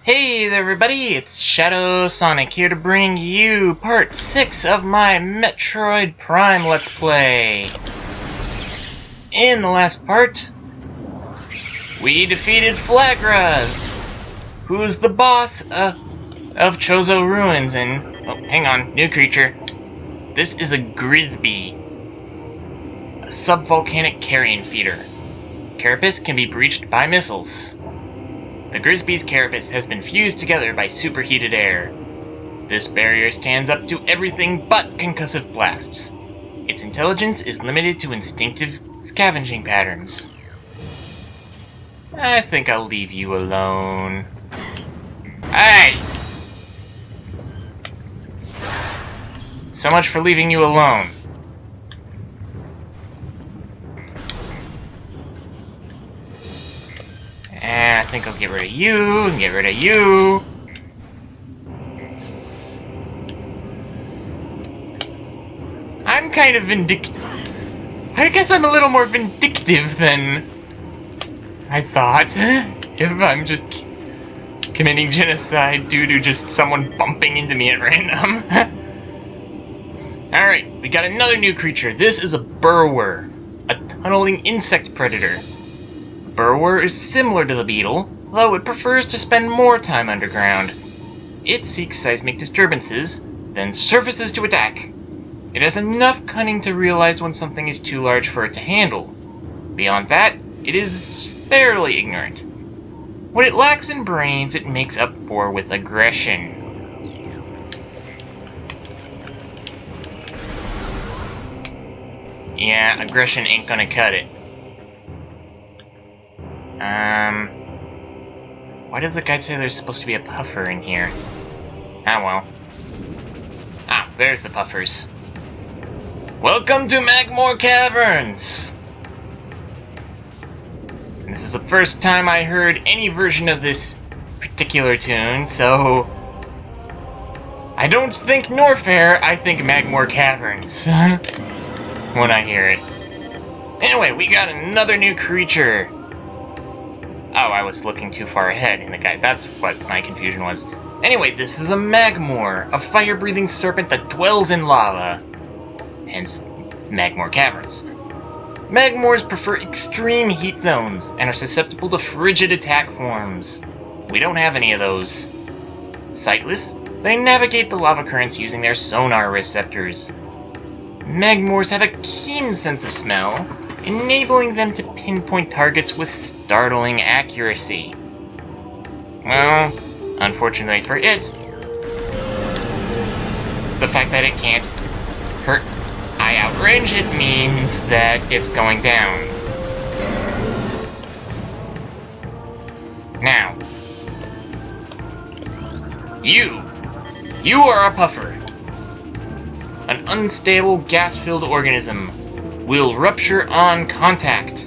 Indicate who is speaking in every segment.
Speaker 1: Hey there everybody, it's ShadwSonic here to bring you part 6 of my Metroid Prime Let's Play. In the last part, we defeated Flagra, who's the boss of Chozo Ruins, and... oh, hang on, new creature. This is a Grisby, a subvolcanic carrion feeder. Carapace can be breached by missiles. The Grisby's carapace has been fused together by superheated air. This barrier stands up to everything but concussive blasts. Its intelligence is limited to instinctive scavenging patterns. I think I'll leave you alone. Hey! So much for leaving you alone. And I think I'll get rid of you, and get rid of you. I'm kind of vindictive. I guess I'm a little more vindictive than I thought. If I'm just committing genocide due to just someone bumping into me at random. Alright, we got another new creature. This is a burrower, a tunneling insect predator. Burrower is similar to the beetle, though it prefers to spend more time underground. It seeks seismic disturbances, then surfaces to attack. It has enough cunning to realize when something is too large for it to handle. Beyond that, it is fairly ignorant. What it lacks in brains, it makes up for with aggression. Yeah, aggression ain't gonna cut it. Why does the guy say there's supposed to be a puffer in here? Ah, well. Ah, there's the puffers. Welcome to Magmoor Caverns! This is the first time I heard any version of this particular tune, so... I don't think Norfair, I think Magmoor Caverns. When I hear it. Anyway, we got another new creature. Oh, I was looking too far ahead in the guide. That's what my confusion was. Anyway, this is a Magmoor, a fire-breathing serpent that dwells in lava. Hence, Magmoor Caverns. Magmoors prefer extreme heat zones and are susceptible to frigid attack forms. We don't have any of those. Sightless, they navigate the lava currents using their sonar receptors. Magmoors have a keen sense of smell, enabling them to pinpoint targets with startling accuracy. Well, unfortunately for it, the fact that it can't hurt I outrange it means that it's going down. Now, you are a puffer. An unstable gas-filled organism will rupture on contact.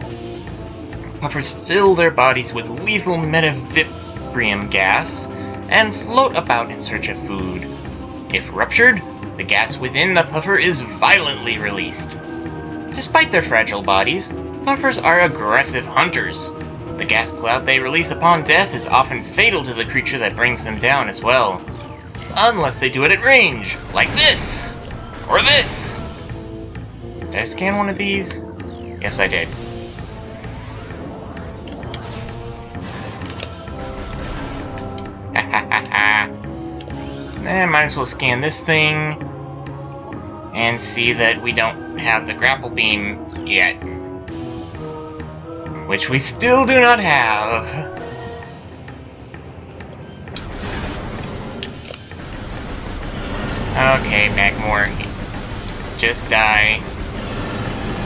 Speaker 1: Puffers fill their bodies with lethal metavibrium gas and float about in search of food. If ruptured, the gas within the puffer is violently released. Despite their fragile bodies, puffers are aggressive hunters. The gas cloud they release upon death is often fatal to the creature that brings them down as well. Unless they do it at range, like this! Or this! Did I scan one of these? Yes, I did. Might as well scan this thing and see that we don't have the grapple beam yet. Which we still do not have. Okay, Magmoor. Just die.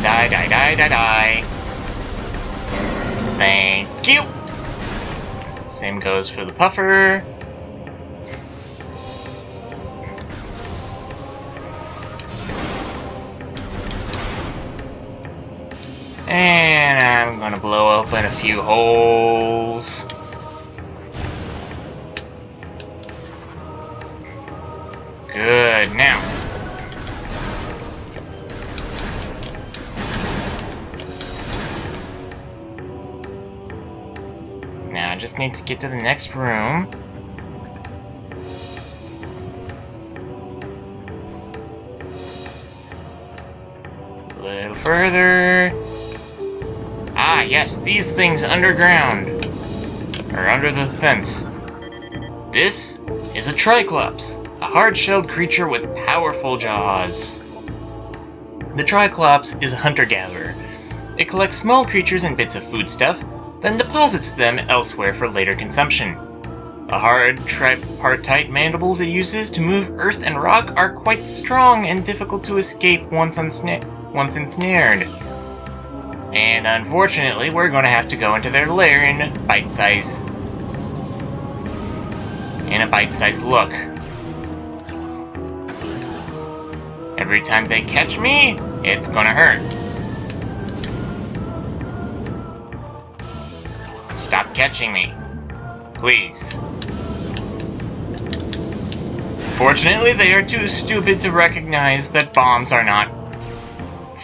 Speaker 1: Die, die, die, die, die. Thank you! Same goes for the puffer. And I'm gonna blow open a few holes. Good, now. Now I just need to get to the next room. No further. Ah, yes, these things underground. Or under the fence. This is a Triclops, a hard-shelled creature with powerful jaws. The Triclops is a hunter-gatherer. It collects small creatures and bits of foodstuff, then deposits them elsewhere for later consumption. The hard, tripartite mandibles it uses to move earth and rock are quite strong and difficult to escape once ensnared. And unfortunately, we're going to have to go into their lair in a bite-sized look. Every time they catch me, it's gonna hurt. Stop catching me, please. Fortunately, they are too stupid to recognize that bombs are not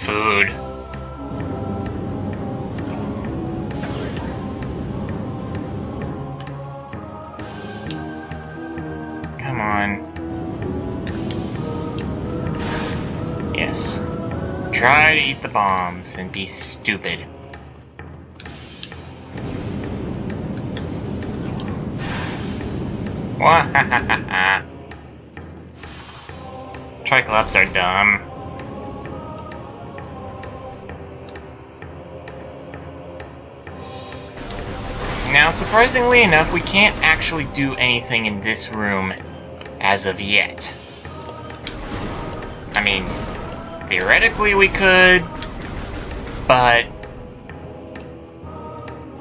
Speaker 1: food. Come on. Yes. Try to eat the bombs and be stupid. Wahahaha. Triclops are dumb. Now, surprisingly enough, we can't actually do anything in this room as of yet. I mean, theoretically we could, but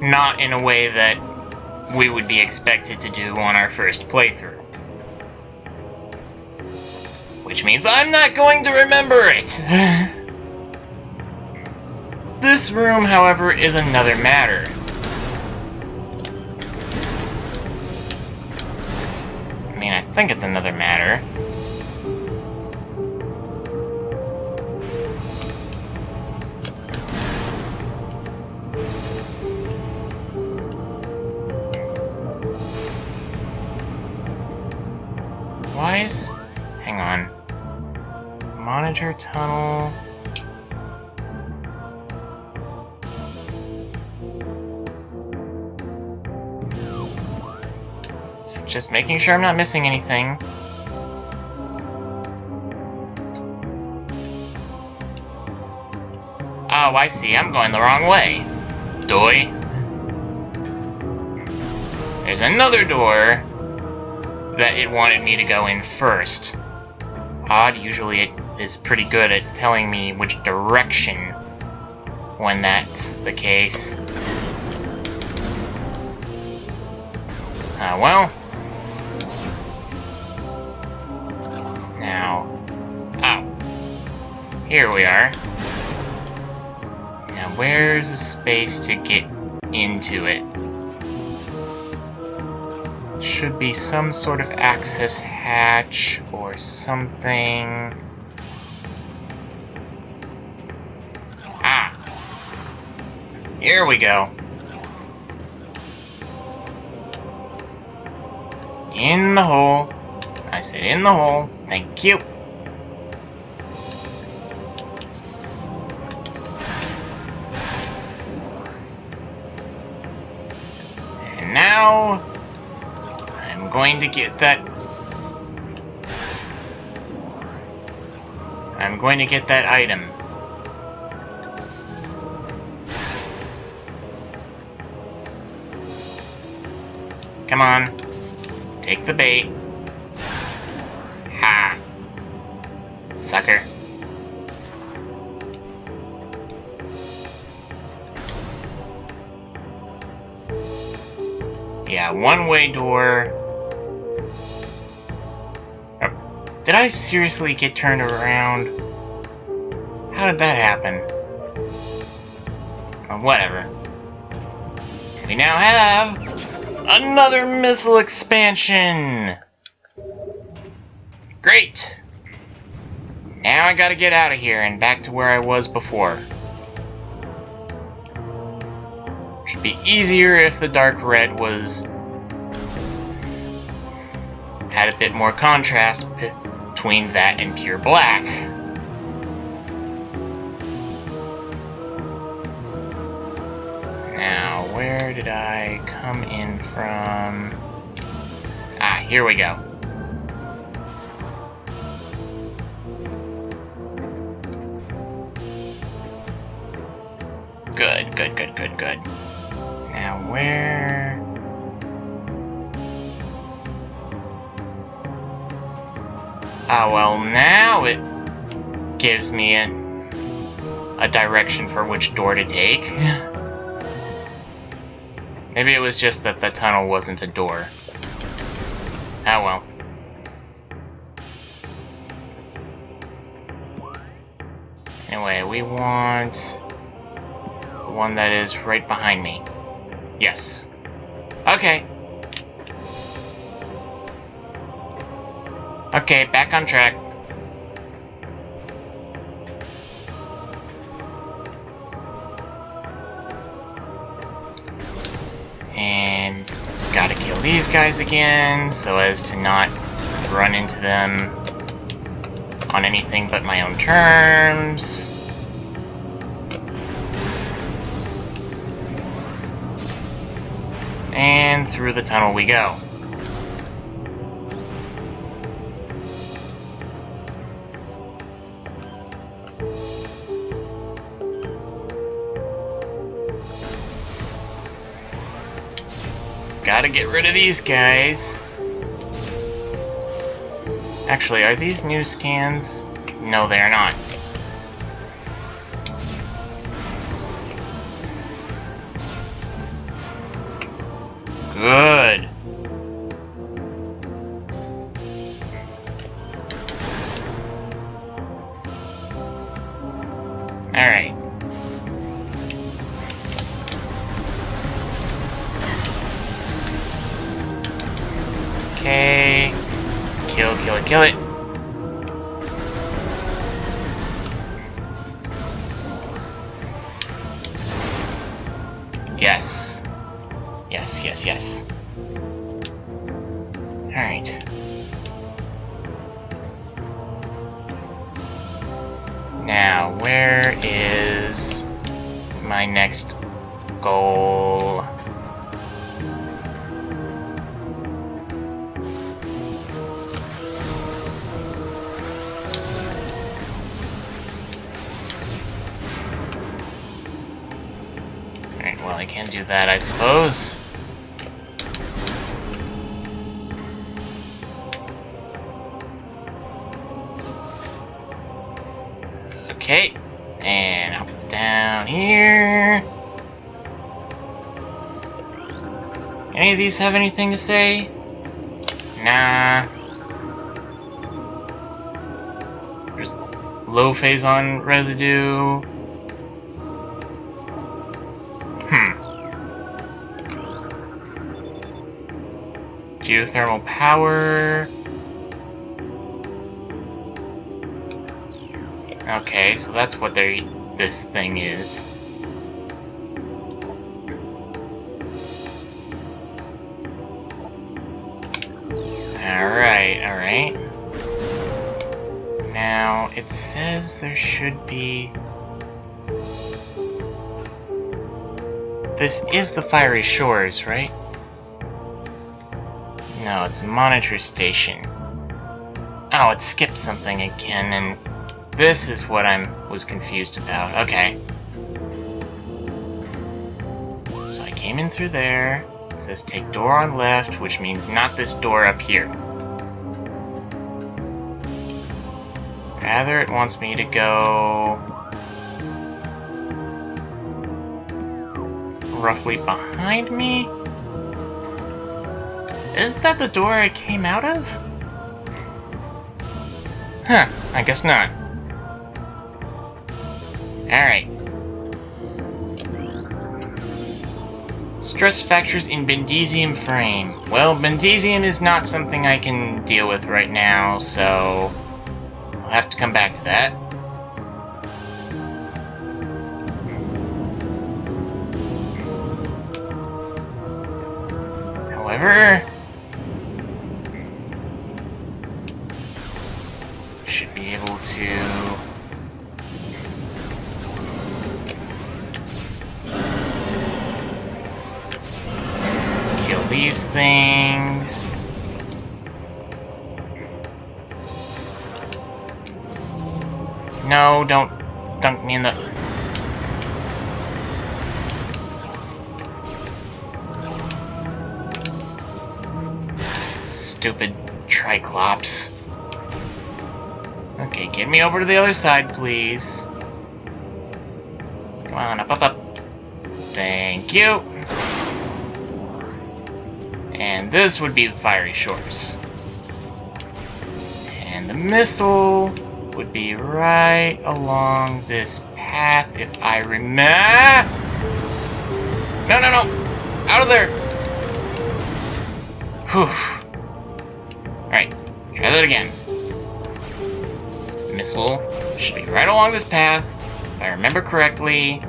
Speaker 1: not in a way that we would be expected to do on our first playthrough. Which means I'm not going to remember it! This room, however, is another matter. I mean, I think it's another matter. Why is... hang on. Monitor tunnel... Just making sure I'm not missing anything. Oh, I see. I'm going the wrong way. Doy. There's another door that it wanted me to go in first. Odd, usually it is pretty good at telling me which direction when that's the case. Well. Now. Oh. Here we are. Now, where's the space to get into it? Should be some sort of access hatch or something. Ah! Here we go. In the hole. I said in the hole. Thank you. And now... I'm going to get that... I'm going to get that item. Come on. Take the bait. Ha! Sucker. Yeah, one-way door. Did I seriously get turned around? How did that happen? Or whatever. We now have another missile expansion! Great! Now I gotta get out of here and back to where I was before. Should be easier if the dark red had a bit more contrast between that and pure black. where did I come in from? Ah, here we go. Good. Now where... Ah, well, now it gives me a direction for which door to take. Maybe it was just that the tunnel wasn't a door. Oh well. Anyway, we want the one that is right behind me. Yes. Okay. Okay, back on track. And gotta kill these guys again so as to not run into them on anything but my own terms. And through the tunnel we go. Gotta get rid of these guys. Actually, are these new scans? No, they're not. Good. Alright. Okay. Kill it. Yes. Yes. Alright. Now, where is my next goal? Alright, well, I can do that, I suppose. Okay, and up down here. Any of these have anything to say? Nah. There's low phazon residue. Geothermal power. Okay, so that's what this thing is. Alright. Now, it says there should be... This is the Fiery Shores, right? No, it's a monitor station. Oh, it skipped something again, and this is what I was confused about. Okay. So I came in through there. It says take door on left, which means not this door up here. Rather, it wants me to go roughly behind me. Isn't that the door I came out of? Huh, I guess not. Alright. Stress factors in Bendesium frame. Well, Bendesium is not something I can deal with right now, so I'll have to come back to that. However, should be able to these things. No, don't dunk me in the... Stupid Triclops. Okay, get me over to the other side, please. Come on, up, up, up. Thank you. And this would be the fiery shores. And the missile would be right along this path, if I remember. No, no, no! Out of there! Whew. Alright, try that again. Missile should be right along this path, if I remember correctly.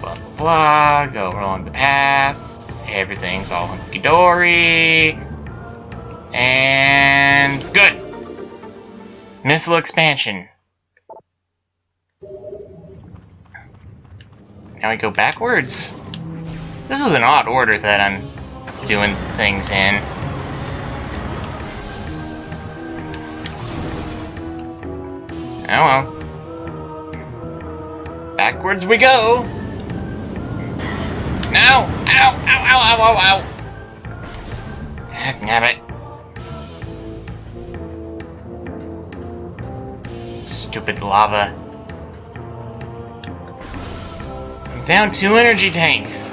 Speaker 1: Blah, blah, blah. Go along the path. Everything's all hunky-dory. And... good! Missile expansion. Now we go backwards. This is an odd order that I'm doing things in. Oh well. Backwards we go! No! Ow! Ow! Ow! Ow! Ow! Ow! Dagnabbit. Stupid lava. I'm down 2 energy tanks.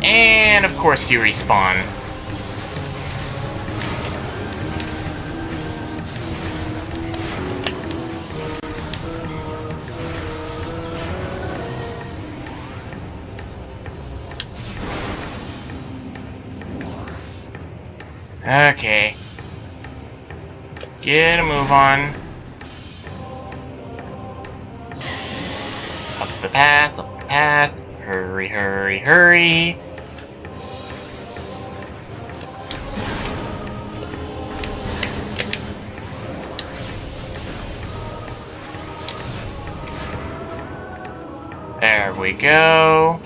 Speaker 1: And of course you respawn. Okay. Let's get a move on. Up the path, up the path. Hurry, hurry, hurry. There we go.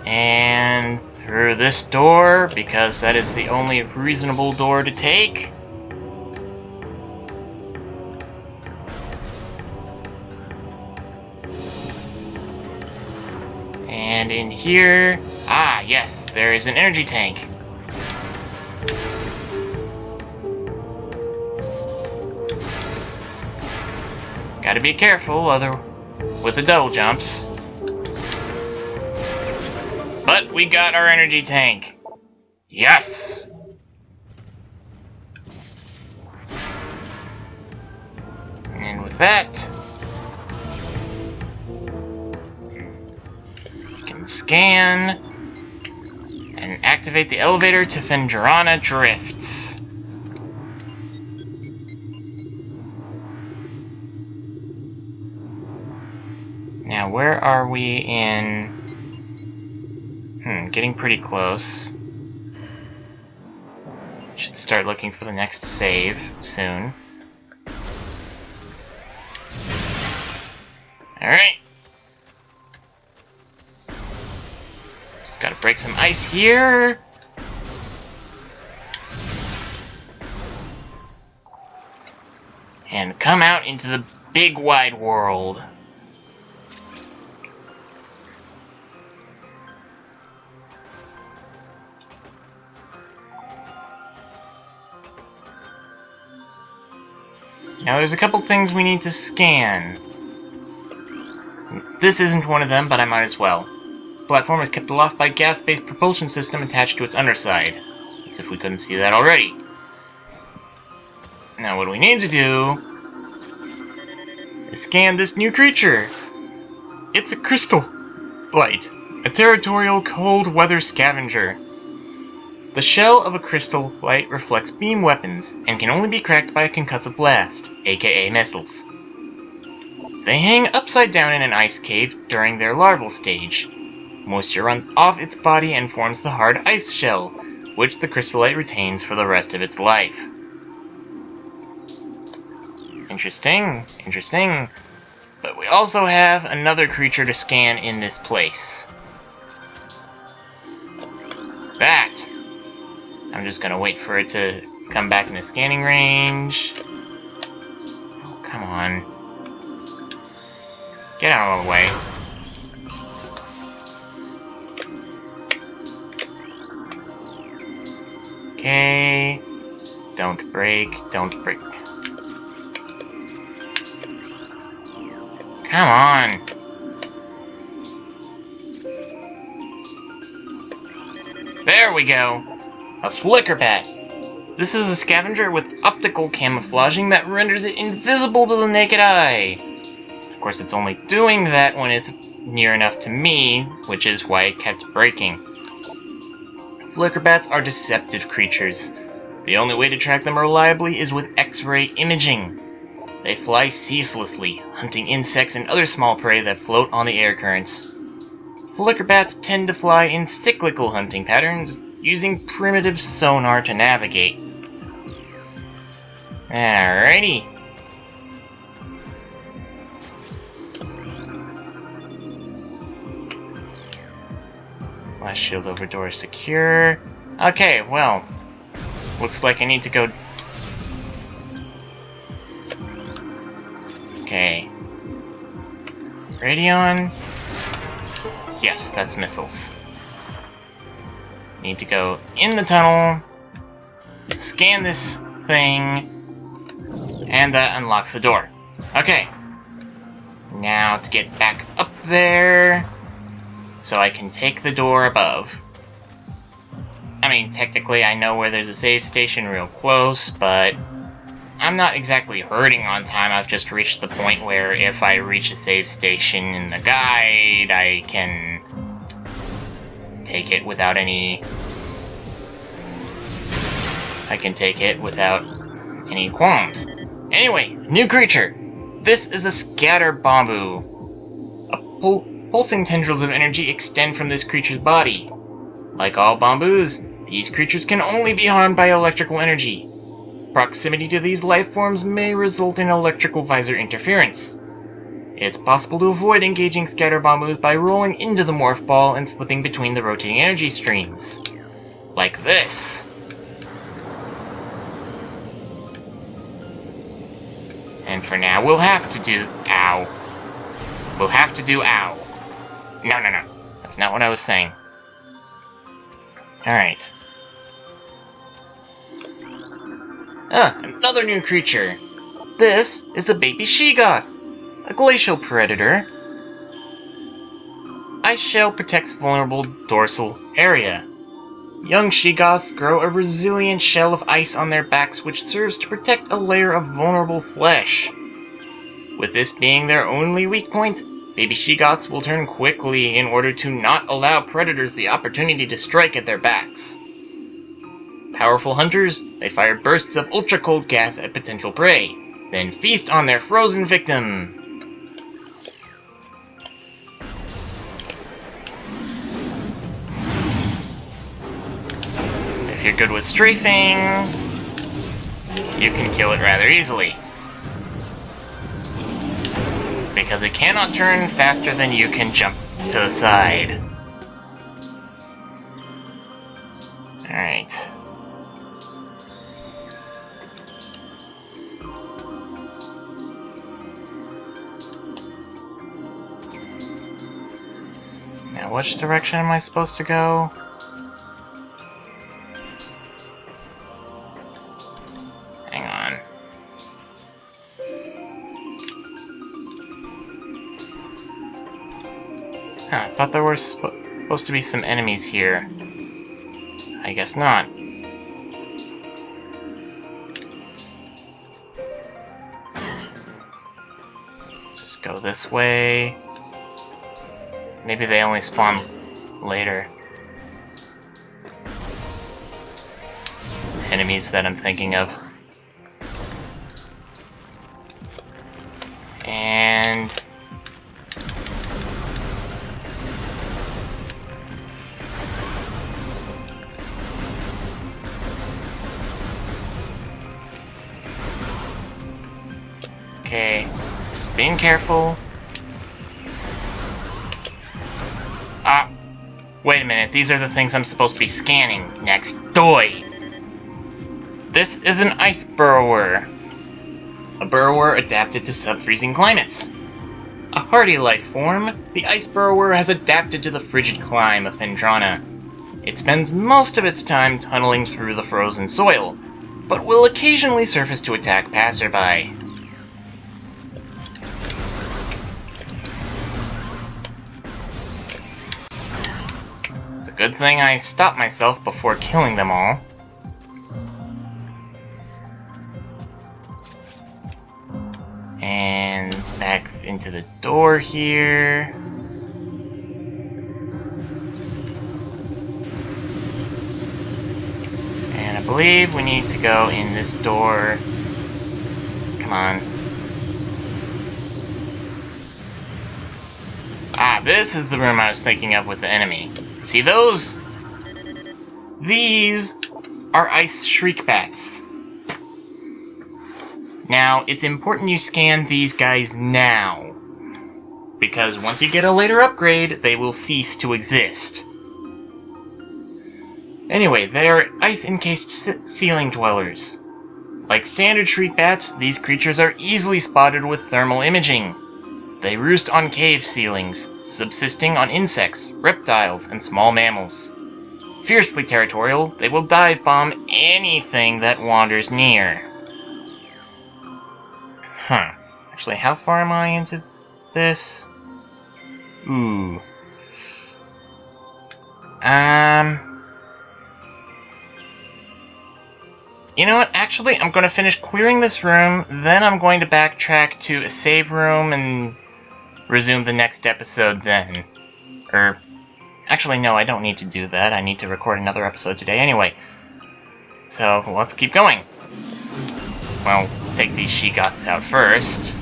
Speaker 1: And through this door, because that is the only reasonable door to take. And in here, ah yes, there is an energy tank. Gotta be careful with the double jumps. But we got our energy tank. Yes! And with that, we can scan and activate the elevator to Phendrana Drifts. Now, where are we in... getting pretty close. Should start looking for the next save soon. Alright. Just gotta break some ice here. And come out into the big wide world. Now there's a couple things we need to scan. This isn't one of them, but I might as well. The platform is kept aloft by a gas-based propulsion system attached to its underside. As if we couldn't see that already. Now what we need to do is scan this new creature. It's a crystal light, a territorial cold weather scavenger. The shell of a crystal light reflects beam weapons and can only be cracked by a concussive blast, aka missiles. They hang upside down in an ice cave during their larval stage. Moisture runs off its body and forms the hard ice shell, which the crystallite retains for the rest of its life. Interesting, interesting. But we also have another creature to scan in this place. That! I'm just gonna wait for it to come back in the scanning range. Oh, come on. Get out of the way. Okay. Don't break, don't break. Come on! There we go! A flicker bat. This is a scavenger with optical camouflaging that renders it invisible to the naked eye. Of course, it's only doing that when it's near enough to me, which is why it kept breaking. Flicker bats are deceptive creatures. The only way to track them reliably is with X-ray imaging. They fly ceaselessly, hunting insects and other small prey that float on the air currents. Flicker bats tend to fly in cyclical hunting patterns, using primitive sonar to navigate. Alrighty. Last shield over door is secure. Okay, well, looks like I need to go... Okay. Radion? Yes, that's missiles. Need to go in the tunnel, scan this thing, and that unlocks the door. Okay. Now to get back up there, so I can take the door above. I mean, technically I know where there's a save station real close, but I'm not exactly hurting on time. I've just reached the point where if I reach a save station in the guide, I can take it without any... I can take it without any qualms. Anyway, new creature! This is a scatter bamboo. Pulsing tendrils of energy extend from this creature's body. Like all bamboos, these creatures can only be harmed by electrical energy. Proximity to these life forms may result in electrical visor interference. It's possible to avoid engaging scatter bamboos by rolling into the Morph Ball and slipping between the rotating energy streams. Like this. And for now, we'll have to do... Ow. We'll have to do ow. No. That's not what I was saying. Alright. Another new creature. This is a baby she-goth, a glacial predator. Ice shell protects vulnerable dorsal area. Young she-goths grow a resilient shell of ice on their backs which serves to protect a layer of vulnerable flesh. With this being their only weak point, baby she-goths will turn quickly in order to not allow predators the opportunity to strike at their backs. Powerful hunters, they fire bursts of ultra-cold gas at potential prey, then feast on their frozen victim. If you're good with strafing, you can kill it rather easily. Because it cannot turn faster than you can jump to the side. Alright. Now, which direction am I supposed to go? Hang on. Huh, I thought there were supposed to be some enemies here. I guess not. Just go this way. Maybe they only spawn later. Enemies that I'm thinking of. And... okay, just being careful. Wait a minute, these are the things I'm supposed to be scanning next. Doi! This is an ice burrower. A burrower adapted to sub-freezing climates. A hardy life form, the ice burrower has adapted to the frigid climb of Phendrana. It spends most of its time tunneling through the frozen soil, but will occasionally surface to attack passerby. It's a good thing I stopped myself before killing them all. And back into the door here. And I believe we need to go in this door. Come on. Ah, this is the room I was thinking of with the enemy. See those? These are ice shriekbats. Now, it's important you scan these guys now, because once you get a later upgrade, they will cease to exist. Anyway, they are ice-encased ceiling dwellers. Like standard shriekbats, these creatures are easily spotted with thermal imaging. They roost on cave ceilings, subsisting on insects, reptiles, and small mammals. Fiercely territorial, they will dive bomb anything that wanders near. Huh. Actually, how far am I into this? Ooh. You know what? Actually, I'm going to finish clearing this room, then I'm going to backtrack to a save room and resume the next episode then. Actually, no, I don't need to do that. I need to record another episode today anyway. So, let's keep going. Well, take these she-goths out first.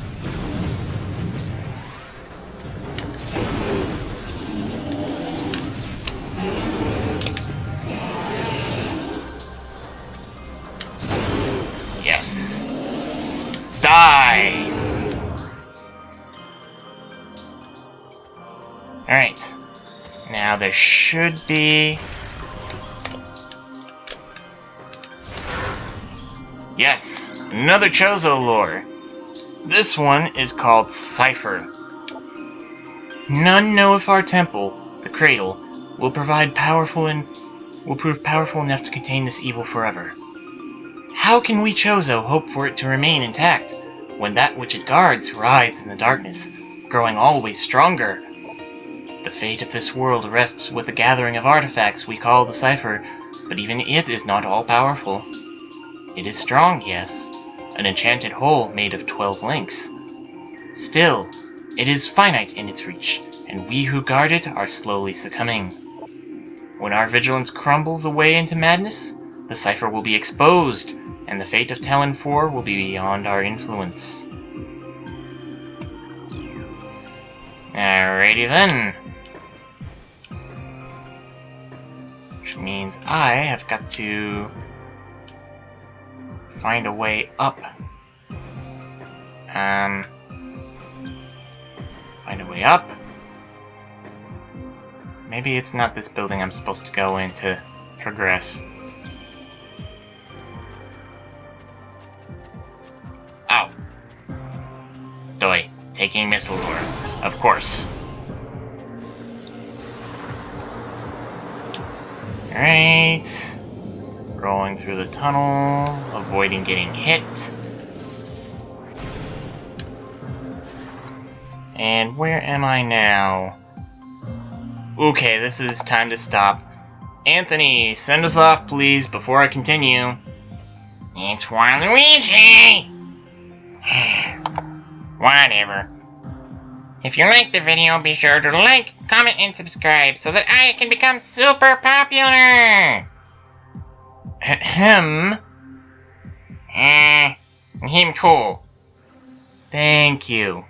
Speaker 1: Yes. Die! Alright. Now there should be... Yes! Another Chozo Lore. This one is called Cipher. None know if our temple, the Cradle, will prove powerful enough to contain this evil forever. How can we Chozo hope for it to remain intact, when that which it guards writhes in the darkness, growing always stronger? The fate of this world rests with the gathering of artifacts we call the Cipher, but even it is not all-powerful. It is strong, yes, an enchanted whole made of 12 links. Still, it is finite in its reach, and we who guard it are slowly succumbing. When our vigilance crumbles away into madness, the Cipher will be exposed, and the fate of Talon 4 will be beyond our influence. Alrighty then. Which means I have got to find a way up. Find a way up. Maybe it's not this building I'm supposed to go in to progress. Ow. Doi. Taking missile lure. Of course. Alright. Rolling through the tunnel, avoiding getting hit. And where am I now? Okay, this is time to stop. Anthony, send us off, please, before I continue. It's Waluigi! Whatever. If you liked the video, be sure to like, comment, and subscribe so that I can become super popular! Him too. Thank you.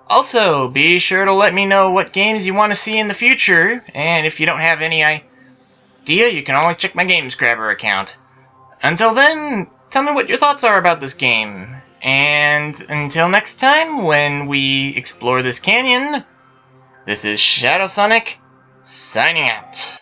Speaker 1: Also, be sure to let me know what games you want to see in the future, and if you don't have any idea, you can always check my Games Grabber account. Until then, tell me what your thoughts are about this game. And until next time, when we explore this canyon, This is ShadwSonic, signing out.